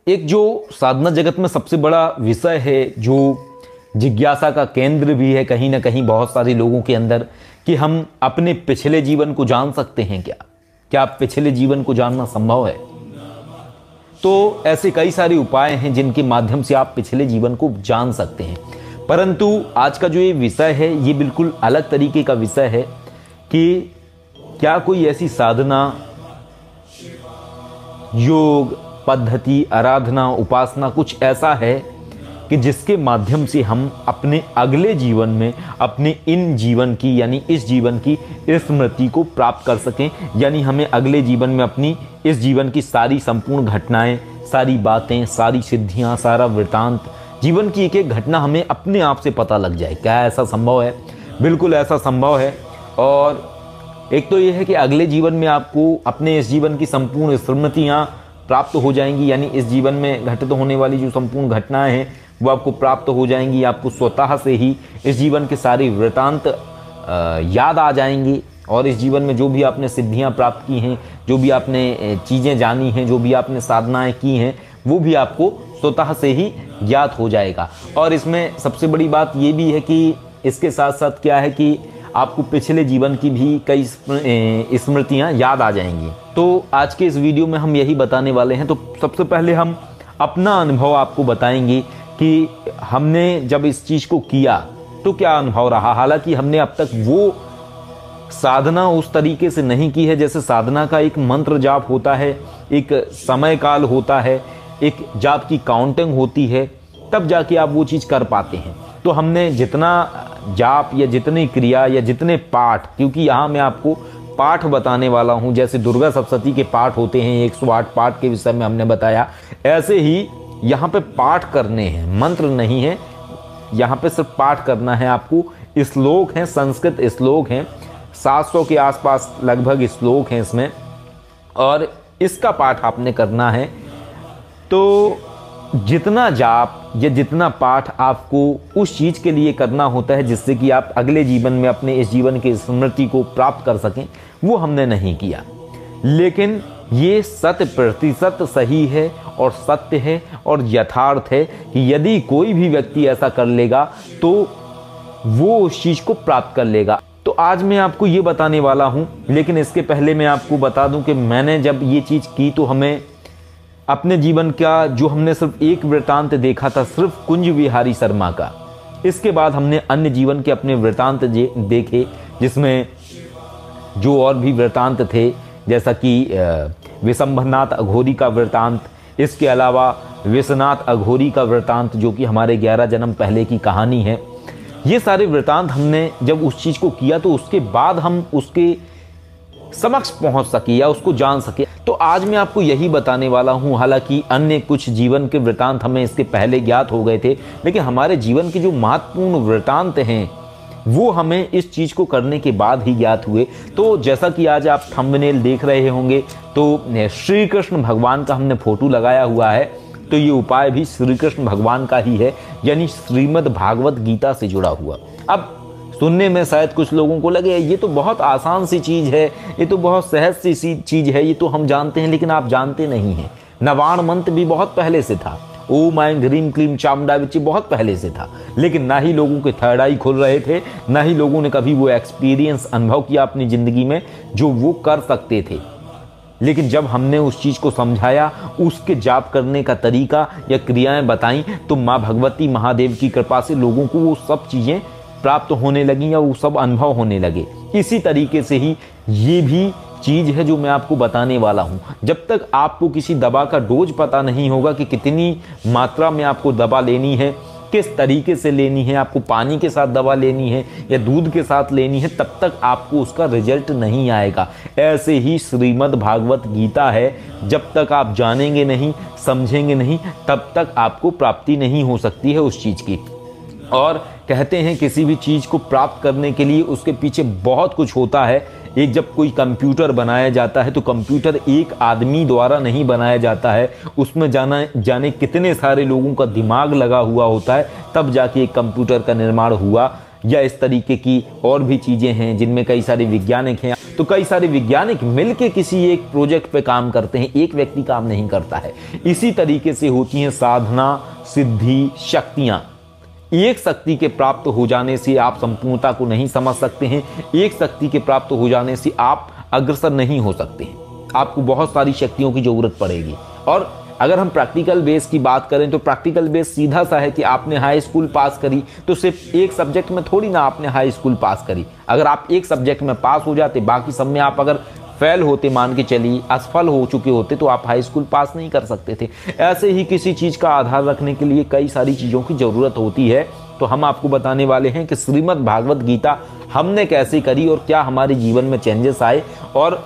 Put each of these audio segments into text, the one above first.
एक जो साधना जगत में सबसे बड़ा विषय है, जो जिज्ञासा का केंद्र भी है कहीं ना कहीं बहुत सारे लोगों के अंदर, कि हम अपने पिछले जीवन को जान सकते हैं क्या? क्या पिछले जीवन को जानना संभव है? तो ऐसे कई सारे उपाय हैं जिनके माध्यम से आप पिछले जीवन को जान सकते हैं। परंतु आज का जो ये विषय है ये बिल्कुल अलग तरीके का विषय है कि क्या कोई ऐसी साधना, योग, पद्धति, आराधना, उपासना कुछ ऐसा है कि जिसके माध्यम से हम अपने अगले जीवन में अपने इन जीवन की यानी इस जीवन की स्मृति को प्राप्त कर सकें, यानी हमें अगले जीवन में अपनी इस जीवन की सारी संपूर्ण घटनाएं, सारी बातें, सारी सिद्धियां, सारा वृतांत, जीवन की एक एक घटना हमें अपने आप से पता लग जाए। क्या ऐसा संभव है? बिल्कुल ऐसा संभव है। और एक तो ये है कि अगले जीवन में आपको अपने इस जीवन की संपूर्ण स्मृतियाँ प्राप्त हो जाएंगी, यानी इस जीवन में घटित होने वाली जो संपूर्ण घटनाएं हैं वो आपको प्राप्त हो जाएंगी। आपको स्वतः से ही इस जीवन के सारे वृतांत याद आ जाएंगे, और इस जीवन में जो भी आपने सिद्धियां प्राप्त की हैं, जो भी आपने चीज़ें जानी हैं, जो भी आपने साधनाएं की हैं, वो भी आपको स्वतः से ही ज्ञात हो जाएगा। और इसमें सबसे बड़ी बात ये भी है कि इसके साथ साथ क्या है कि आपको पिछले जीवन की भी कई स्मृतियाँ याद आ जाएंगी। तो आज के इस वीडियो में हम यही बताने वाले हैं। तो सबसे पहले हम अपना अनुभव आपको बताएंगे कि हमने जब इस चीज़ को किया तो क्या अनुभव रहा। हालांकि हमने अब तक वो साधना उस तरीके से नहीं की है, जैसे साधना का एक मंत्र जाप होता है, एक समय काल होता है, एक जाप की काउंटिंग होती है, तब जाके आप वो चीज़ कर पाते हैं। तो हमने जितना जाप या जितनी क्रिया या जितने पाठ, क्योंकि यहाँ मैं आपको पाठ बताने वाला हूँ, जैसे दुर्गा सप्तशती के पाठ होते हैं, 108 पाठ के विषय में हमने बताया, ऐसे ही यहाँ पे पाठ करने हैं, मंत्र नहीं है। यहाँ पे सिर्फ पाठ करना है आपको। श्लोक हैं, संस्कृत श्लोक हैं, 700 के आसपास लगभग श्लोक हैं इसमें, और इसका पाठ आपने करना है। तो जितना जाप या जितना पाठ आपको उस चीज़ के लिए करना होता है जिससे कि आप अगले जीवन में अपने इस जीवन की स्मृति को प्राप्त कर सकें, वो हमने नहीं किया। लेकिन ये 100% सही है और सत्य है और यथार्थ है कि यदि कोई भी व्यक्ति ऐसा कर लेगा तो वो उस चीज़ को प्राप्त कर लेगा। तो आज मैं आपको ये बताने वाला हूँ, लेकिन इसके पहले मैं आपको बता दूं कि मैंने जब ये चीज़ की तो हमें अपने जीवन का जो हमने सिर्फ एक वृतांत देखा था, सिर्फ कुंज विहारी शर्मा का। इसके बाद हमने अन्य जीवन के अपने वृतांत देखे, जिसमें जो और भी वृतांत थे, जैसा कि विशंभरनाथ अघोरी का वृतांत, इसके अलावा विश्वनाथ अघोरी का वृतांत जो कि हमारे 11 जन्म पहले की कहानी है। ये सारे वृतांत हमने जब उस चीज़ को किया तो उसके बाद हम उसके समक्ष पहुंच सके या उसको जान सके। तो आज मैं आपको यही बताने वाला हूं। हालांकि अन्य कुछ जीवन के वृतांत हमें इसके पहले ज्ञात हो गए थे, लेकिन हमारे जीवन के जो महत्वपूर्ण वृतांत हैं वो हमें इस चीज़ को करने के बाद ही ज्ञात हुए। तो जैसा कि आज आप थंबनेल देख रहे होंगे, तो श्री कृष्ण भगवान का हमने फोटो लगाया हुआ है। तो ये उपाय भी श्री कृष्ण भगवान का ही है, यानी श्रीमद् भागवत गीता से जुड़ा हुआ। अब सुनने में शायद कुछ लोगों को लगे ये तो बहुत आसान सी चीज़ है, ये तो बहुत सहज सी चीज़ है, ये तो हम जानते हैं, लेकिन आप जानते नहीं हैं। नवाण मंत्र भी बहुत पहले से था, ओम ऐं ह्रीं क्लीं चामुंडा विच्चे बहुत पहले से था, लेकिन ना ही लोगों के थर्ड आई खुल रहे थे, ना ही लोगों ने कभी वो एक्सपीरियंस अनुभव किया अपनी ज़िंदगी में जो वो कर सकते थे। लेकिन जब हमने उस चीज़ को समझाया, उसके जाप करने का तरीका या क्रियाएं बताई, तो माँ भगवती महादेव की कृपा से लोगों को वो सब चीज़ें प्राप्त होने लगी या वो सब अनुभव होने लगे। इसी तरीके से ही ये भी चीज़ है जो मैं आपको बताने वाला हूँ। जब तक आपको किसी दवा का डोज पता नहीं होगा कि कितनी मात्रा में आपको दवा लेनी है, किस तरीके से लेनी है, आपको पानी के साथ दवा लेनी है या दूध के साथ लेनी है, तब तक आपको उसका रिजल्ट नहीं आएगा। ऐसे ही श्रीमद् भागवत गीता है, जब तक आप जानेंगे नहीं, समझेंगे नहीं, तब तक आपको प्राप्ति नहीं हो सकती है उस चीज़ की। और कहते हैं किसी भी चीज़ को प्राप्त करने के लिए उसके पीछे बहुत कुछ होता है। एक जब कोई कंप्यूटर बनाया जाता है तो कंप्यूटर एक आदमी द्वारा नहीं बनाया जाता है, उसमें जाने कितने सारे लोगों का दिमाग लगा हुआ होता है, तब जाके एक कंप्यूटर का निर्माण हुआ। या इस तरीके की और भी चीज़ें हैं जिनमें कई सारे वैज्ञानिक हैं। तो कई सारे वैज्ञानिक मिलकर किसी एक प्रोजेक्ट पे काम करते हैं, एक व्यक्ति काम नहीं करता है। इसी तरीके से होती हैं साधना, सिद्धि, शक्तियां। एक शक्ति के प्राप्त हो जाने से आप संपूर्णता को नहीं समझ सकते हैं, एक शक्ति के प्राप्त हो जाने से आप अग्रसर नहीं हो सकते हैं। आपको बहुत सारी शक्तियों की जरूरत पड़ेगी। और अगर हम प्रैक्टिकल बेस की बात करें तो प्रैक्टिकल बेस सीधा सा है कि आपने हाई स्कूल पास करी तो सिर्फ एक सब्जेक्ट में थोड़ी ना आपने हाई स्कूल पास करी। अगर आप एक सब्जेक्ट में पास हो जाते, बाकी सब में आप अगर फेल होते, मान के चलिए असफल हो चुके होते, तो आप हाई स्कूल पास नहीं कर सकते थे। ऐसे ही किसी चीज़ का आधार रखने के लिए कई सारी चीज़ों की ज़रूरत होती है। तो हम आपको बताने वाले हैं कि श्रीमद् भागवत गीता हमने कैसे करी और क्या हमारे जीवन में चेंजेस आए और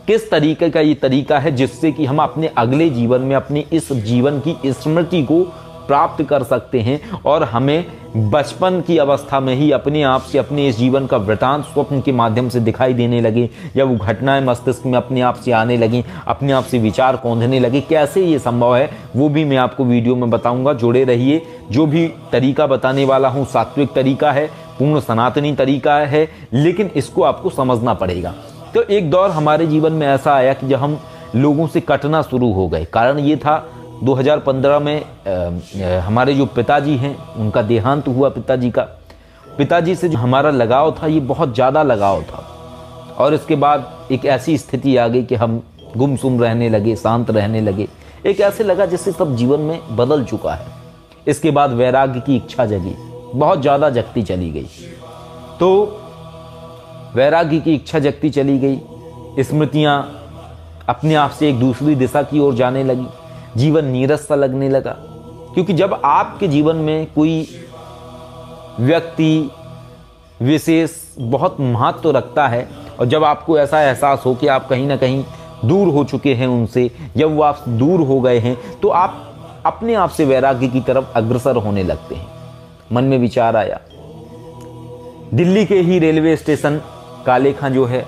किस तरीके का ये तरीका है जिससे कि हम अपने अगले जीवन में अपने इस जीवन की स्मृति को प्राप्त कर सकते हैं और हमें बचपन की अवस्था में ही अपने आप से अपने इस जीवन का वृतांत स्वप्न के माध्यम से दिखाई देने लगे, या वो घटनाएं मस्तिष्क में अपने आप से आने लगी, अपने आप से विचार कौंधने लगे। कैसे ये संभव है वो भी मैं आपको वीडियो में बताऊंगा, जुड़े रहिए। जो भी तरीका बताने वाला हूँ सात्विक तरीका है, पूर्ण सनातनी तरीका है, लेकिन इसको आपको समझना पड़ेगा। तो एक दौर हमारे जीवन में ऐसा आया कि जब हम लोगों से कटना शुरू हो गए। कारण ये था 2015 में हमारे जो पिताजी हैं उनका देहांत हुआ। पिताजी से जो हमारा लगाव था ये बहुत ज़्यादा लगाव था, और इसके बाद एक ऐसी स्थिति आ गई कि हम गुमसुम रहने लगे, शांत रहने लगे। एक ऐसे लगा जैसे सब जीवन में बदल चुका है। इसके बाद वैराग्य की इच्छा जगी, बहुत ज़्यादा जगती चली गई। तो वैराग्य की इच्छा जगती चली गई, स्मृतियाँ अपने आप से एक दूसरी दिशा की ओर जाने लगी, जीवन नीरस सा लगने लगा। क्योंकि जब आपके जीवन में कोई व्यक्ति विशेष बहुत महत्व रखता है और जब आपको ऐसा एहसास हो कि आप कहीं ना कहीं दूर हो चुके हैं उनसे, जब वो आप दूर हो गए हैं, तो आप अपने आप से वैराग्य की तरफ अग्रसर होने लगते हैं। मन में विचार आया, दिल्ली के ही रेलवे स्टेशन काले खां जो है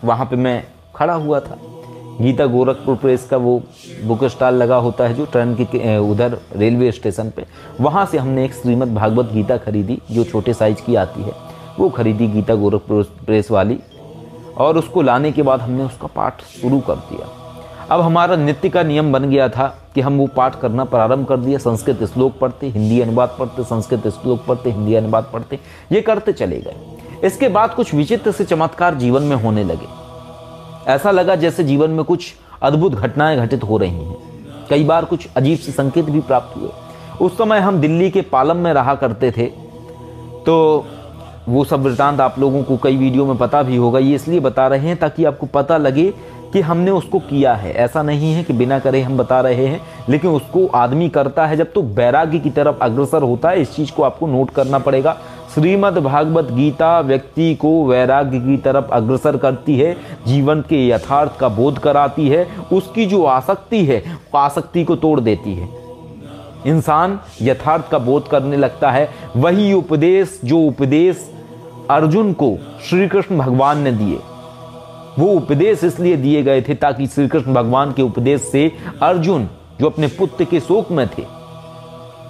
वहाँ पे मैं खड़ा हुआ था। गीता गोरखपुर प्रेस का वो बुक स्टॉल लगा होता है जो ट्रेन की उधर रेलवे स्टेशन पे, वहाँ से हमने एक श्रीमद् भागवत गीता खरीदी जो छोटे साइज की आती है, वो खरीदी गीता गोरखपुर प्रेस वाली, और उसको लाने के बाद हमने उसका पाठ शुरू कर दिया। अब हमारा नित्य का नियम बन गया था कि हम वो पाठ करना प्रारंभ कर दिया। संस्कृत श्लोक पढ़ते, हिंदी अनुवाद पढ़ते, संस्कृत श्लोक पढ़ते, हिंदी अनुवाद पढ़ते, ये करते चले गए। इसके बाद कुछ विचित्र से चमत्कार जीवन में होने लगे। ऐसा लगा जैसे जीवन में कुछ अद्भुत घटनाएं घटित हो रही हैं। कई बार कुछ अजीब से संकेत भी प्राप्त हुए। उस समय हम दिल्ली के पालम में रहा करते थे, तो वो सब वृतांत आप लोगों को कई वीडियो में पता भी होगा। ये इसलिए बता रहे हैं ताकि आपको पता लगे कि हमने उसको किया है। ऐसा नहीं है कि बिना करे हम बता रहे हैं, लेकिन उसको आदमी करता है जब तो वैराग्य की तरफ अग्रसर होता है। इस चीज़ को आपको नोट करना पड़ेगा। श्रीमद् भागवत गीता व्यक्ति को वैराग्य की तरफ अग्रसर करती है, जीवन के यथार्थ का बोध कराती है, उसकी जो आसक्ति है आसक्ति को तोड़ देती है। इंसान यथार्थ का बोध करने लगता है। वही उपदेश जो उपदेश अर्जुन को श्री कृष्ण भगवान ने दिए, वो उपदेश इसलिए दिए गए थे ताकि श्री कृष्ण भगवान के उपदेश से अर्जुन जो अपने पुत्र के शोक में थे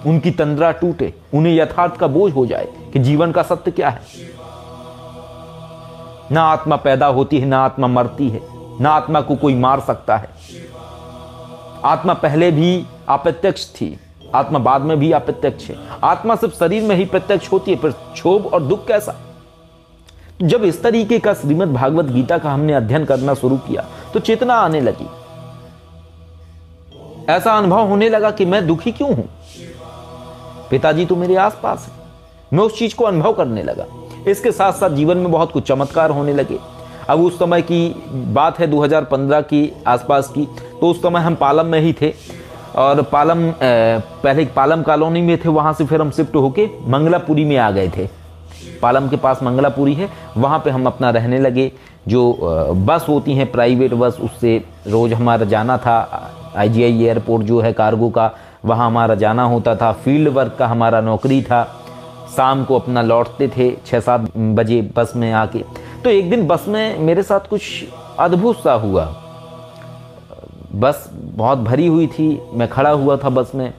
उनकी तंद्रा टूटे, उन्हें यथार्थ का बोझ हो जाए कि जीवन का सत्य क्या है। ना आत्मा पैदा होती है, ना आत्मा मरती है, ना आत्मा को कोई मार सकता है। आत्मा पहले भी अप्रत्यक्ष थी, आत्मा बाद में भी अप्रत्यक्ष है। आत्मा सिर्फ शरीर में ही प्रत्यक्ष होती है, पर क्षोभ और दुख कैसा। जब इस तरीके का श्रीमद् भागवत गीता का हमने अध्ययन करना शुरू किया तो चेतना आने लगी। ऐसा अनुभव होने लगा कि मैं दुखी क्यों हूं, पिताजी तो मेरे आसपास है। मैं उस चीज को अनुभव करने लगा। इसके साथ साथ जीवन में बहुत कुछ चमत्कार होने लगे। अब उस समय की बात है 2015 की आसपास की, तो उस समय हम पालम में ही थे और पहले पालम कॉलोनी में थे, वहां से फिर हम शिफ्ट होके मंगलापुरी में आ गए थे। पालम के पास मंगलापुरी है, वहाँ पे हम अपना रहने लगे। जो बस होती हैं प्राइवेट बस, उससे रोज़ हमारा जाना था। IGI एयरपोर्ट जो है कार्गो का, वहाँ हमारा जाना होता था। फील्ड वर्क का हमारा नौकरी था। शाम को अपना लौटते थे 6-7 बजे बस में आके। तो एक दिन बस में मेरे साथ कुछ अद्भुत सा हुआ। बस बहुत भरी हुई थी, मैं खड़ा हुआ था बस में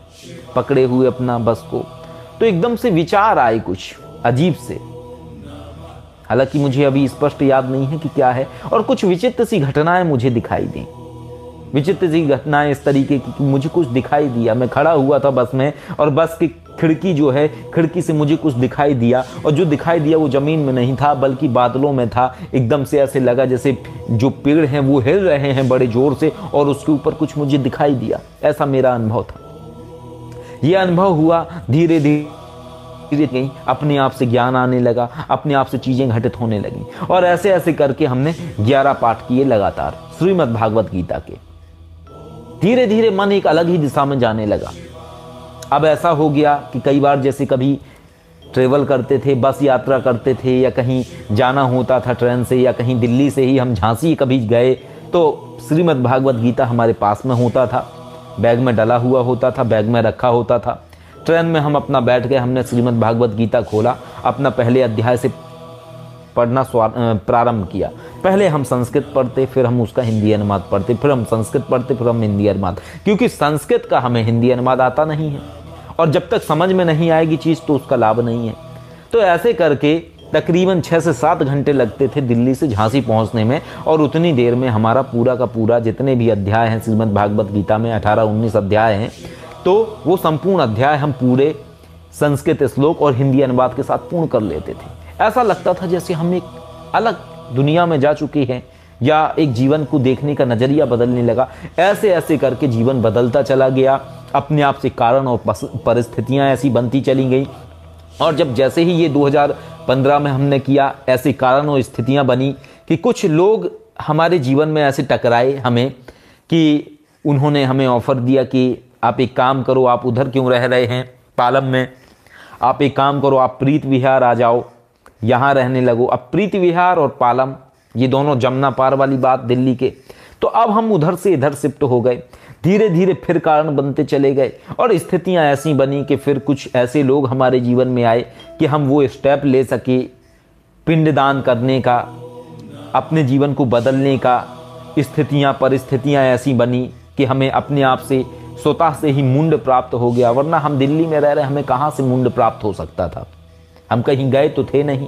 पकड़े हुए अपना बस को। तो एकदम से विचार आए कुछ अजीब से। हालांकि मुझे अभी स्पष्ट याद नहीं है कि क्या है, और कुछ विचित्र सी घटनाएं मुझे दिखाई दी। विचित्र सी घटनाएं इस तरीके की कि मुझे कुछ दिखाई दिया। मैं खड़ा हुआ था बस में, और बस की खिड़की जो है, खिड़की से मुझे कुछ दिखाई दिया, और जो दिखाई दिया वो ज़मीन में नहीं था बल्कि बादलों में था। एकदम से ऐसे लगा जैसे जो पेड़ हैं वो हिल रहे हैं बड़े ज़ोर से, और उसके ऊपर कुछ मुझे दिखाई दिया। ऐसा मेरा अनुभव था। यह अनुभव हुआ, धीरे धीरे गई, अपने आप से ज्ञान आने लगा, अपने आप से चीज़ें घटित होने लगी, और ऐसे ऐसे करके हमने 11 पाठ किए लगातार श्रीमद् भागवत गीता के। धीरे धीरे मन एक अलग ही दिशा में जाने लगा। अब ऐसा हो गया कि कई बार जैसे कभी ट्रेवल करते थे, बस यात्रा करते थे, या कहीं जाना होता था ट्रेन से, या कहीं दिल्ली से ही हम झांसी कभी गए, तो श्रीमद् भागवत गीता हमारे पास में होता था, बैग में डला हुआ होता था, बैग में रखा होता था। ट्रेन में हम अपना बैठ गए, हमने श्रीमद् भागवत गीता खोला, अपना पहले अध्याय से पढ़ना प्रारंभ किया। पहले हम संस्कृत पढ़ते, फिर हम उसका हिंदी अनुवाद पढ़ते, फिर हम संस्कृत पढ़ते, फिर हम हिंदी अनुवाद, क्योंकि संस्कृत का हमें हिंदी अनुवाद आता नहीं है, और जब तक समझ में नहीं आएगी चीज़ तो उसका लाभ नहीं है। तो ऐसे करके तकरीबन 6 से 7 घंटे लगते थे दिल्ली से झांसी पहुंचने में, और उतनी देर में हमारा पूरा का पूरा जितने भी अध्याय हैं श्रीमद् भागवत गीता में, 18-19 अध्याय हैं, तो वो संपूर्ण अध्याय हम पूरे संस्कृत श्लोक और हिंदी अनुवाद के साथ पूर्ण कर लेते थे। ऐसा लगता था जैसे हम एक अलग दुनिया में जा चुके हैं, या एक जीवन को देखने का नज़रिया बदलने लगा। ऐसे ऐसे करके जीवन बदलता चला गया, अपने आप से कारण और परिस्थितियां ऐसी बनती चली गई। और जब जैसे ही ये 2015 में हमने किया, ऐसे कारण और स्थितियां बनी कि कुछ लोग हमारे जीवन में ऐसे टकराए हमें, कि उन्होंने हमें ऑफ़र दिया कि आप एक काम करो, आप उधर क्यों रह रहे हैं पालम में, आप एक काम करो, आप प्रीत विहार आ जाओ, यहाँ रहने लगो। अब प्रीत विहार और पालम ये दोनों जमुना पार वाली बात दिल्ली के, तो अब हम उधर से इधर शिफ्ट हो गए। धीरे धीरे फिर कारण बनते चले गए, और स्थितियां ऐसी बनी कि फिर कुछ ऐसे लोग हमारे जीवन में आए कि हम वो स्टेप ले सके पिंडदान करने का, अपने जीवन को बदलने का। स्थितियां परिस्थितियां ऐसी बनी कि हमें अपने आप से स्वतः से ही मुंड प्राप्त हो गया, वरना हम दिल्ली में रह रहे, हमें कहाँ से मुंड प्राप्त हो सकता था। हम कहीं गए तो थे नहीं,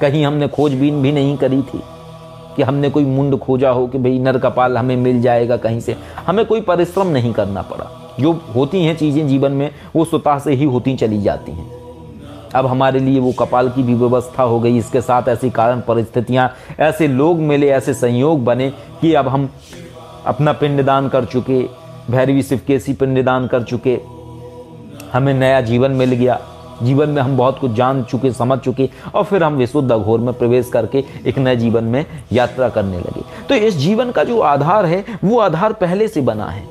कहीं हमने खोजबीन भी नहीं करी थी कि हमने कोई मुंड खोजा हो कि भाई नर कपाल हमें मिल जाएगा कहीं से। हमें कोई परिश्रम नहीं करना पड़ा। जो होती हैं चीज़ें जीवन में वो स्वतः से ही होती चली जाती हैं। अब हमारे लिए वो कपाल की भी व्यवस्था हो गई। इसके साथ ऐसी कारण परिस्थितियां, ऐसे लोग मिले, ऐसे संयोग बने कि अब हम अपना पिंडदान कर चुके, भैरवी शिवकेशी पिंडदान कर चुके, हमें नया जीवन मिल गया। जीवन में हम बहुत कुछ जान चुके, समझ चुके, और फिर हम विशुद्ध अघोर में प्रवेश करके एक नए जीवन में यात्रा करने लगे। तो इस जीवन का जो आधार है वो आधार पहले से बना है।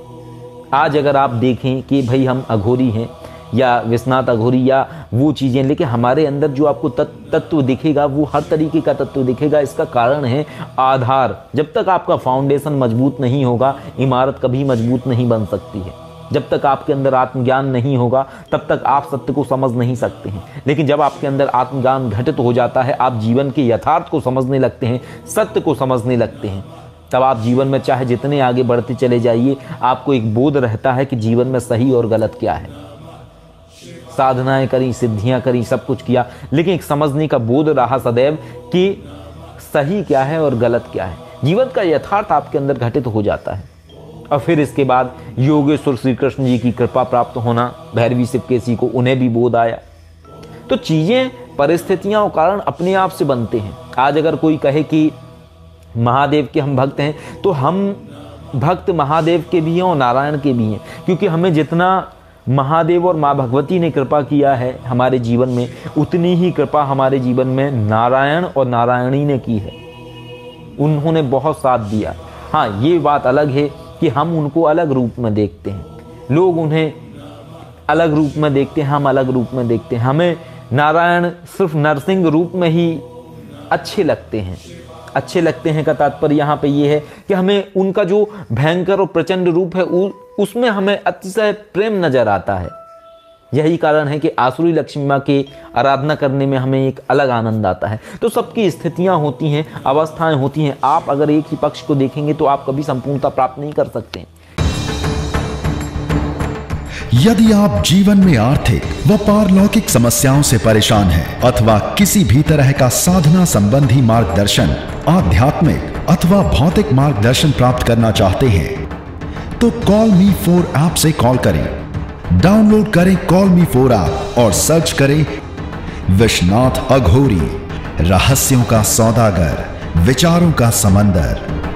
आज अगर आप देखें कि भाई हम अघोरी हैं या विश्वनाथ अघोरी या वो चीज़ें, लेकिन हमारे अंदर जो आपको तत्व दिखेगा वो हर तरीके का तत्व दिखेगा। इसका कारण है आधार। जब तक आपका फाउंडेशन मजबूत नहीं होगा, इमारत कभी मजबूत नहीं बन सकती है। जब तक आपके अंदर आत्मज्ञान नहीं होगा तब तक आप सत्य को समझ नहीं सकते हैं। लेकिन जब आपके अंदर आत्मज्ञान घटित हो जाता है, आप जीवन के यथार्थ को समझने लगते हैं, सत्य को समझने लगते हैं, तब आप जीवन में चाहे जितने आगे बढ़ते चले जाइए, आपको एक बोध रहता है कि जीवन में सही और गलत क्या है। साधनाएं करी, सिद्धियां करी, सब कुछ किया, लेकिन एक समझने का बोध रहा सदैव कि सही क्या है और गलत क्या है। जीवन का यथार्थ आपके अंदर घटित हो जाता है। और फिर इसके बाद योगेश्वर श्री कृष्ण जी की कृपा प्राप्त होना, भैरवी शिवकेशी को, उन्हें भी बोध आया। तो चीजें, परिस्थितियां और कारण अपने आप से बनते हैं। आज अगर कोई कहे कि महादेव के हम भक्त हैं, तो हम भक्त महादेव के भी हैं और नारायण के भी हैं, क्योंकि हमें जितना महादेव और माँ भगवती ने कृपा किया है हमारे जीवन में, उतनी ही कृपा हमारे जीवन में नारायण और नारायणी ने की है। उन्होंने बहुत साथ दिया। हाँ, ये बात अलग है कि हम उनको अलग रूप में देखते हैं, लोग उन्हें अलग रूप में देखते हैं, हम अलग रूप में देखते हैं। हमें नारायण सिर्फ नरसिंह रूप में ही अच्छे लगते हैं। अच्छे लगते हैं का तात्पर्य यहाँ पे ये है कि हमें उनका जो भयंकर और प्रचंड रूप है उसमें हमें अतिशय प्रेम नजर आता है। यही कारण है कि आसुरी लक्ष्मी माँ की आराधना करने में हमें एक अलग आनंद आता है। तो सबकी स्थितियां होती हैं, अवस्थाएं होती हैं। आप अगर एक ही पक्ष को देखेंगे तो आप कभी संपूर्णता प्राप्त नहीं कर सकते। यदि आप जीवन में आर्थिक व पारलौकिक समस्याओं से परेशान हैं अथवा किसी भी तरह का साधना संबंधी मार्गदर्शन, आध्यात्मिक अथवा भौतिक मार्गदर्शन प्राप्त करना चाहते हैं तो कॉल मी 4 ऐप से कॉल करें। डाउनलोड करें कॉल मी 4 ऐप और सर्च करें विश्वनाथ अघोरी, रहस्यों का सौदागर, विचारों का समंदर।